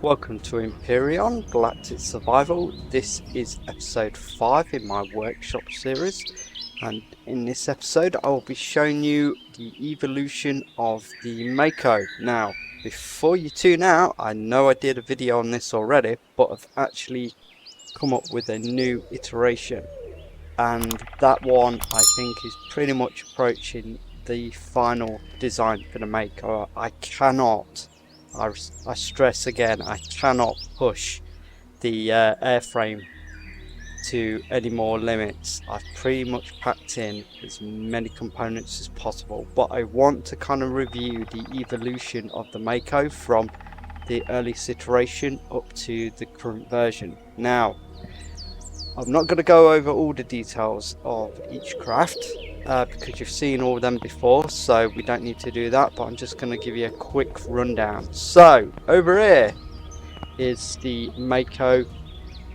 Welcome to Empyrion Galactic Survival. This is episode 5 in my workshop series, and in this episode I will be showing you the evolution of the Mako. Now, before you tune out, I know I did a video on this already, but I've actually come up with a new iteration, and that one I think is pretty much approaching the final design for the Mako. I stress again, I cannot push the airframe to any more limits. I've pretty much packed in as many components as possible, but I want to kind of review the evolution of the Mako from the earliest iteration up to the current version. Now, I'm not going to go over all the details of each craft because you've seen all of them before, so we don't need to do that, but I'm just going to give you a quick rundown. So over here is the Mako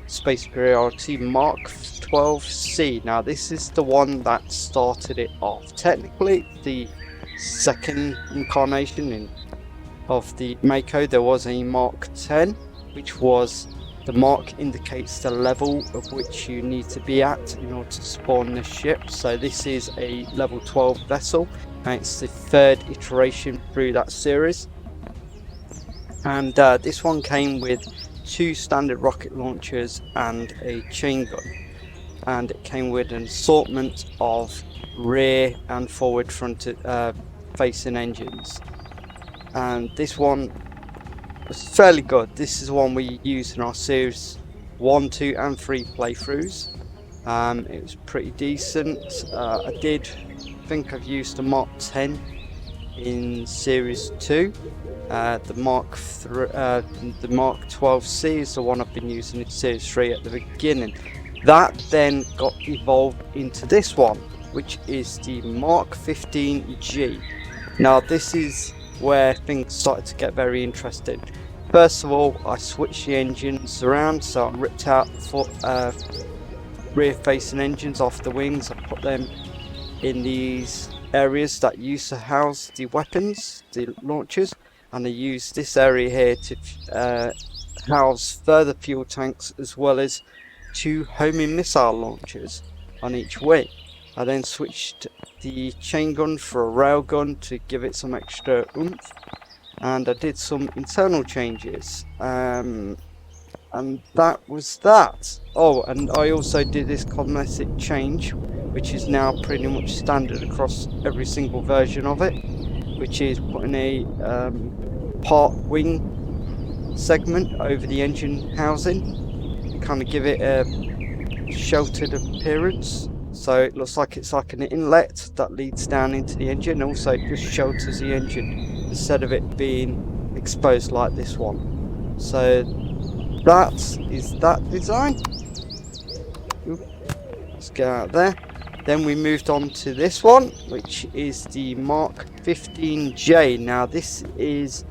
Space Superiority Mark 12C. Now this is the one that started it off. Technically the second incarnation of the Mako, there was a Mark 10, which was the mark indicates the level of which you need to be at in order to spawn the ship. So this is a level 12 vessel, and it's the third iteration through that series. And this one came with 2 standard rocket launchers and a chain gun, and it came with an assortment of rear and forward fronted facing engines. And this one was fairly good. This is the one we used in our series 1, 2 and 3 playthroughs. It was pretty decent. I did think I've used the Mark 10 in series 2. The Mark 12C is the one I've been using in series 3 at the beginning. That then got evolved into this one, which is the Mark 15G. Now this is where things started to get very interesting. First of all, I switched the engines around, so I ripped out the rear facing engines off the wings. I put them in these areas that used to house the weapons, the launchers, and I used this area here to house further fuel tanks as well as 2 homing missile launchers on each wing. I then switched the chain gun for a rail gun to give it some extra oomph, and I did some internal changes, and that was that. Oh, and I also did this cosmetic change, which is now pretty much standard across every single version of it, which is putting a part wing segment over the engine housing to kind of give it a sheltered appearance. So it looks like it's like an inlet that leads down into the engine. Also it just shelters the engine instead of it being exposed like this one. So that is that design. Let's get out of there. Then we moved on to this one, which is the Mark 15J. Now this is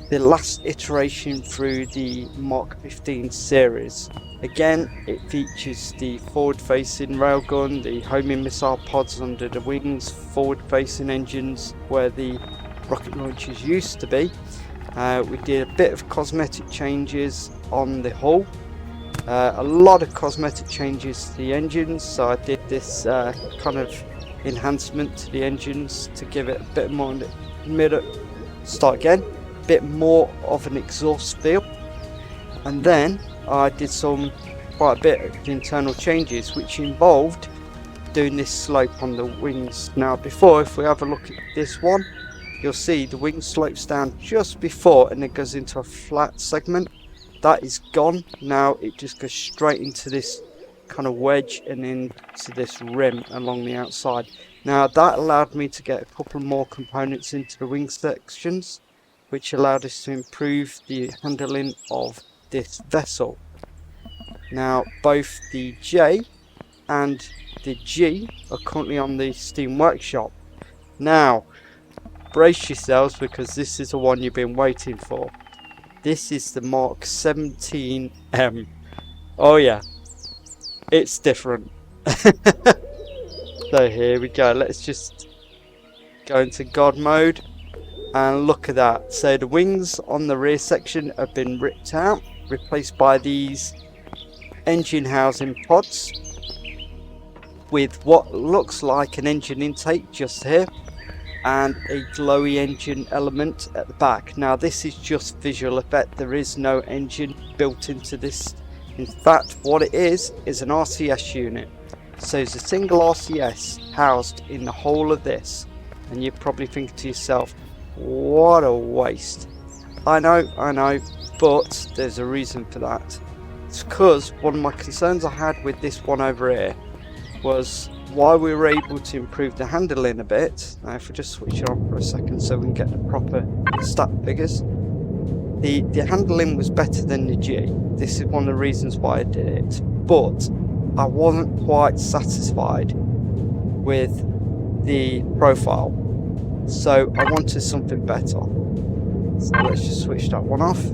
the last iteration through the Mark 15 series. Again, it features the forward-facing railgun, the homing missile pods under the wings, forward-facing engines where the rocket launchers used to be. We did a bit of cosmetic changes on the hull, a lot of cosmetic changes to the engines. So I did this kind of enhancement to the engines to give it a bit more bit more of an exhaust feel, and then I did quite a bit of internal changes which involved doing this slope on the wings. Now before, if we have a look at this one, you'll see the wing slopes down just before and it goes into a flat segment. That is gone. Now it just goes straight into this kind of wedge and into this rim along the outside. Now that allowed me to get a couple more components into the wing sections, which allowed us to improve the handling of this vessel. Now both the J and the G are currently on the Steam Workshop. Now brace yourselves, because this is the one you've been waiting for. This is the Mark 17M. Oh yeah, it's different. So here we go. Let's just go into God mode. And look at that. So the wings on the rear section have been ripped out, replaced by these engine housing pods with what looks like an engine intake just here and a glowy engine element at the back. Now this is just visual effect, there is no engine built into this. In fact, what it is an RCS unit. So it's a single RCS housed in the whole of this, and you're probably thinking to yourself, what a waste. I know, but there's a reason for that. It's because one of my concerns I had with this one over here was why we were able to improve the handling a bit. Now if we just switch it on for a second so we can get the proper stat figures. The handling was better than the G. This is one of the reasons why I did it. But I wasn't quite satisfied with the profile. So I wanted something better. So let's just switch that one off.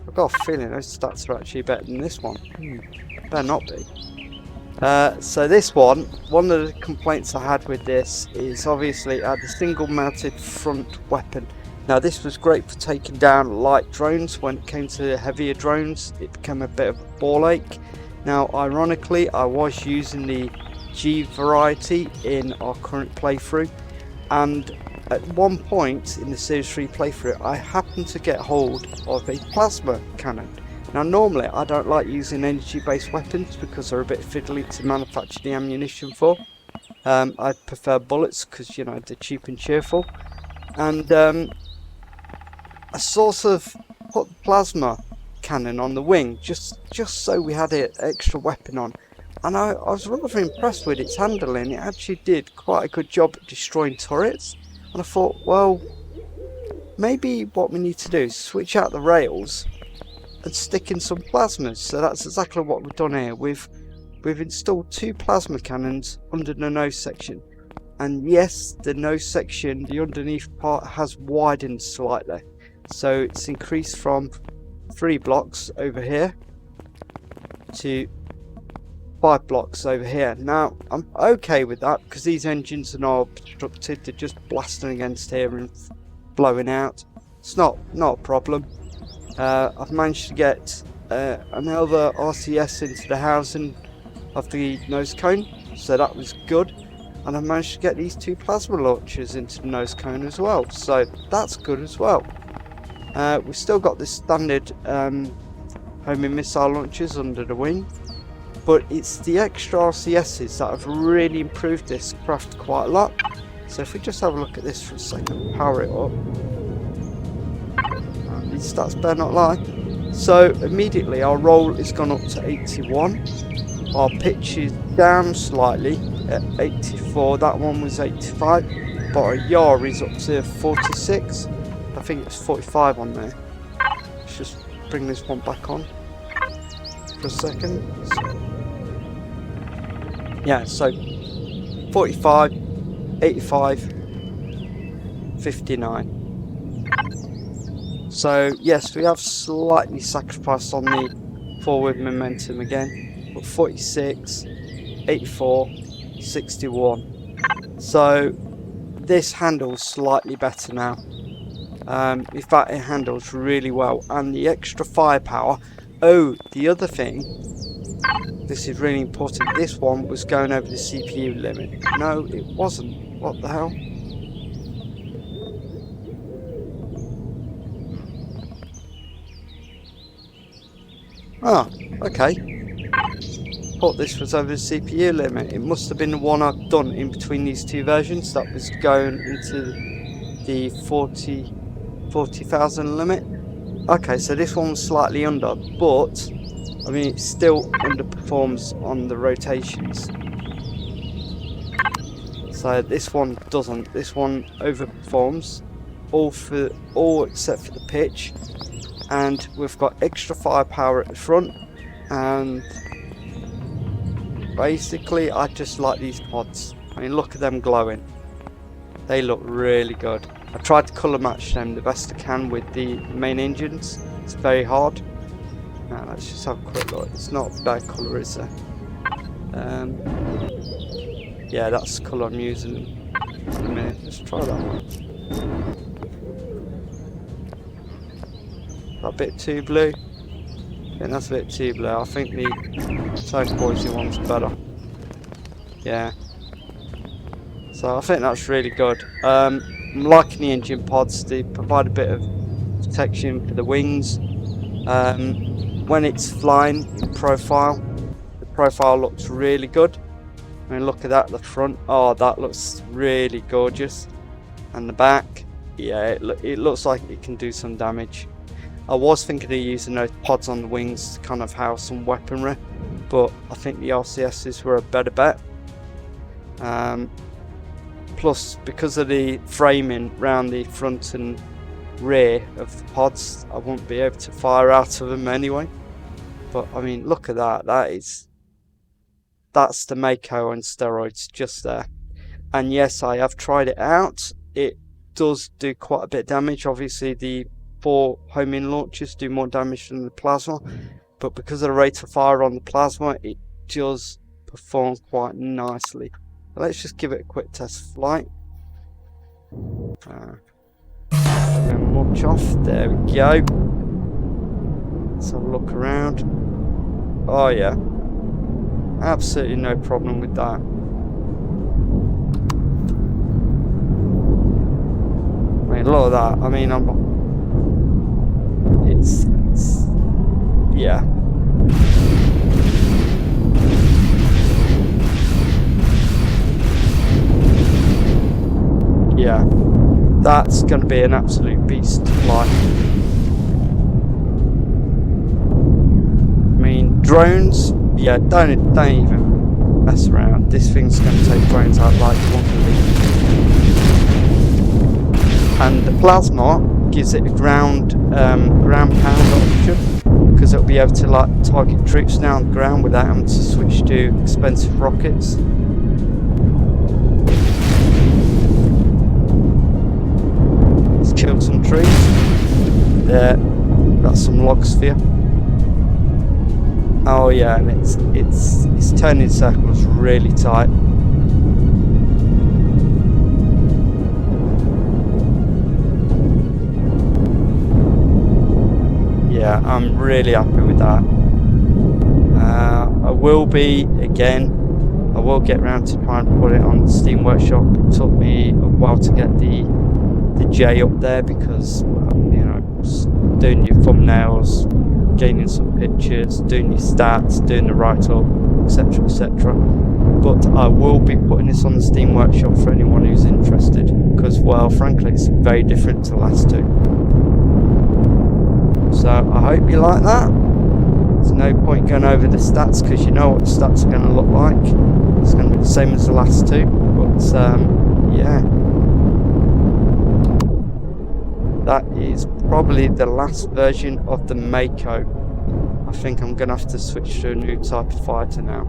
I've got a feeling those stats are actually better than this one. Better not be. So this one of the complaints I had with this is obviously it had a single mounted front weapon. Now this was great for taking down light drones. When it came to heavier drones it became a bit of a ball ache. Now ironically I was using the G variety in our current playthrough, and at one point in the Series 3 playthrough I happened to get hold of a plasma cannon. Now normally I don't like using energy based weapons because they're a bit fiddly to manufacture the ammunition for. I prefer bullets because, you know, they're cheap and cheerful. And I sort of put the plasma cannon on the wing just so we had an extra weapon on. And I was rather impressed with its handling. It actually did quite a good job at destroying turrets. And I thought, well, maybe what we need to do is switch out the rails and stick in some plasmas. So that's exactly what we've done here. We've installed 2 plasma cannons under the nose section, and yes, the nose section, the underneath part, has widened slightly, so it's increased from 3 blocks over here to 5 blocks over here. Now I'm okay with that because these engines are not obstructed, they're just blasting against here and blowing out. It's not a problem. I've managed to get another RCS into the housing of the nose cone, so that was good, and I've managed to get these 2 plasma launchers into the nose cone as well, so that's good as well. We've still got the standard homing missile launchers under the wing, but it's the extra RCSs that have really improved this craft quite a lot. So if we just have a look at this for a second, power it up. These stats better not lie. So immediately our roll has gone up to 81. Our pitch is down slightly at 84. That one was 85. But our yaw is up to 46. I think it's 45 on there. Let's just bring this one back on for a second. Yeah, so 45, 85, 59. So yes, we have slightly sacrificed on the forward momentum again, but 46, 84, 61. So this handles slightly better now. In fact, it handles really well, and the extra firepower. Oh, the other thing, this is really important, this one was going over the CPU limit. No, it wasn't. What the hell? Ah, okay. Thought this was over the CPU limit. It must have been the one I've done in between these 2 versions that was going into the 40,000 limit. Okay, so this one was slightly under, but I mean it still underperforms on the rotations. So this one doesn't. This one overperforms, all except for the pitch. And we've got extra firepower at the front, and basically I just like these pods. I mean, look at them glowing, they look really good. I tried to colour match them the best I can with the main engines. It's very hard. Now let's just have a quick look. It's not a bad colour, is there? Yeah, that's the colour I'm using in a minute. Let's try that one. A bit too blue. I think that's a bit too blue. I think the turquoise one's better. Yeah. So I think that's really good. I'm liking the engine pods. They provide a bit of protection for the wings. When it's flying in profile, the profile looks really good. I mean, look at that, the front. Oh, that looks really gorgeous. And the back, yeah, it looks like it can do some damage. I was thinking of using those pods on the wings to kind of house some weaponry, but I think the RCSs were a better bet. Plus, because of the framing around the front and rear of the pods, I won't be able to fire out of them anyway. But I mean, look at that. That's the Mako on steroids just there. And yes, I have tried it out. It does do quite a bit of damage. Obviously, the 4 homing launchers do more damage than the plasma, but because of the rate of fire on the plasma, it does perform quite nicely. Let's just give it a quick test flight. Launch off. There we go. Let's have a look around. Oh yeah, absolutely no problem with that. I mean, look at that. I mean, it's yeah. Yeah, that's going to be an absolute beast to fly. I mean, drones, yeah, don't even mess around. This thing's going to take drones out like you won't believe. And the plasma gives it a ground pound option, because it'll be able to like target troops now on the ground without having to switch to expensive rockets. Kill some trees. There, that's some logs for you. Oh yeah, and it's turning circles really tight. Yeah, I'm really happy with that. I will be again. I will get around to try and put it on the Steam Workshop. It took me a while to get the J up there because, well, you know, doing your thumbnails, gaining some pictures, doing your stats, doing the write-up, etc, etc. But I will be putting this on the Steam Workshop for anyone who's interested, because, well, frankly, it's very different to the last 2. So I hope you like that. There's no point going over the stats because you know what the stats are going to look like. It's going to be the same as the last 2, but yeah. That is probably the last version of the Mako. I think I'm going to have to switch to a new type of fighter now.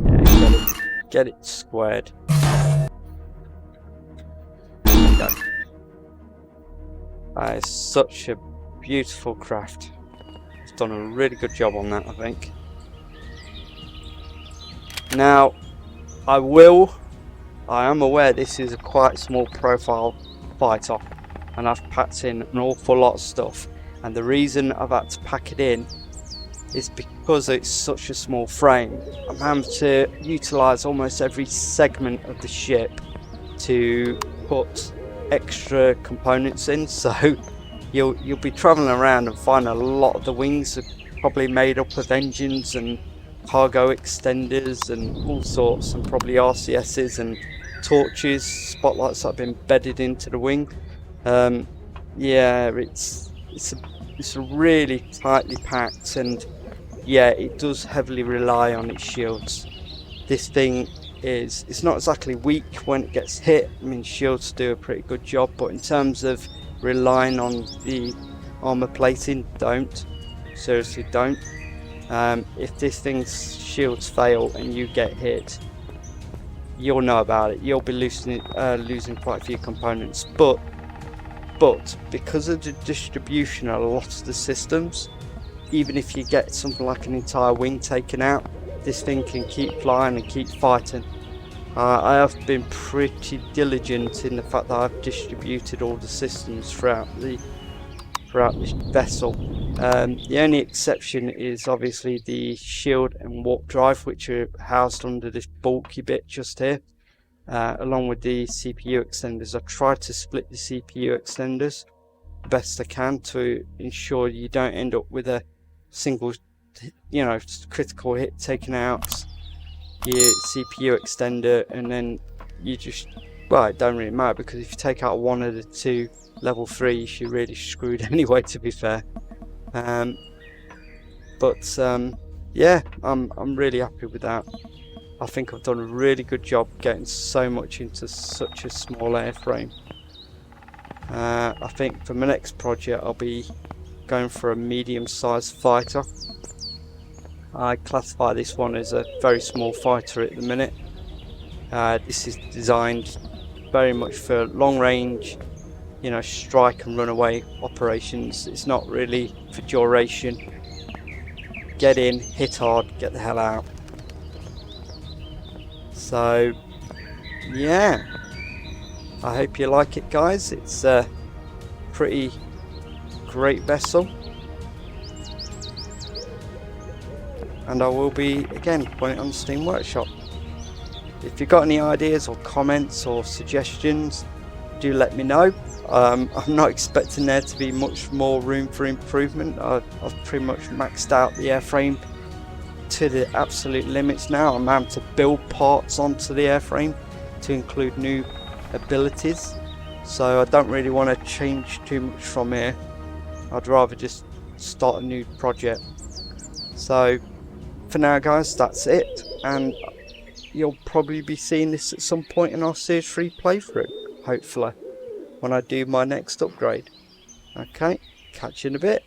Yeah, get it squared. There we go. That is such a beautiful craft. It's done a really good job on that, I think. Now, I am aware this is a quite small profile fighter, and I've packed in an awful lot of stuff, and the reason I've had to pack it in is because it's such a small frame. I'm having to utilise almost every segment of the ship to put extra components in, so you'll be travelling around and find a lot of the wings are probably made up of engines and cargo extenders and all sorts, and probably RCSs and torches, spotlights that have been embedded into the wing. Yeah, it's a really tightly packed, and yeah, it does heavily rely on its shields. This thing it's not exactly weak when it gets hit. I mean, shields do a pretty good job, but in terms of relying on the armor plating, seriously don't. If this thing's shields fail and you get hit, you'll know about it. You'll be losing quite a few components, but because of the distribution of a lot of the systems, even if you get something like an entire wing taken out, this thing can keep flying and keep fighting. I have been pretty diligent in the fact that I've distributed all the systems throughout this vessel. The only exception is obviously the shield and warp drive, which are housed under this bulky bit just here, along with the CPU extenders. I tried to split the CPU extenders the best I can to ensure you don't end up with a single, critical hit taking out your CPU extender, and then you just, well, it don't really matter, because if you take out one of the two level 3s, you're really screwed anyway, to be fair. Yeah, I'm really happy with that. I think I've done a really good job getting so much into such a small airframe. I think for my next project I'll be going for a medium-sized fighter. I classify this one as a very small fighter at the minute. This is designed very much for long range, strike and runaway operations. It's not really for duration. Get in, hit hard, get the hell out. So yeah, I hope you like it, guys. It's a pretty great vessel, and I will be again putting it on the Steam Workshop. If you've got any ideas or comments or suggestions, do let me know. I'm not expecting there to be much more room for improvement. I've pretty much maxed out the airframe to the absolute limits now. I'm having to build parts onto the airframe to include new abilities, so I don't really want to change too much from here. I'd rather just start a new project. So for now, guys, that's it, and you'll probably be seeing this at some point in our Series 3 playthrough, hopefully, when I do my next upgrade. Okay, catch you in a bit.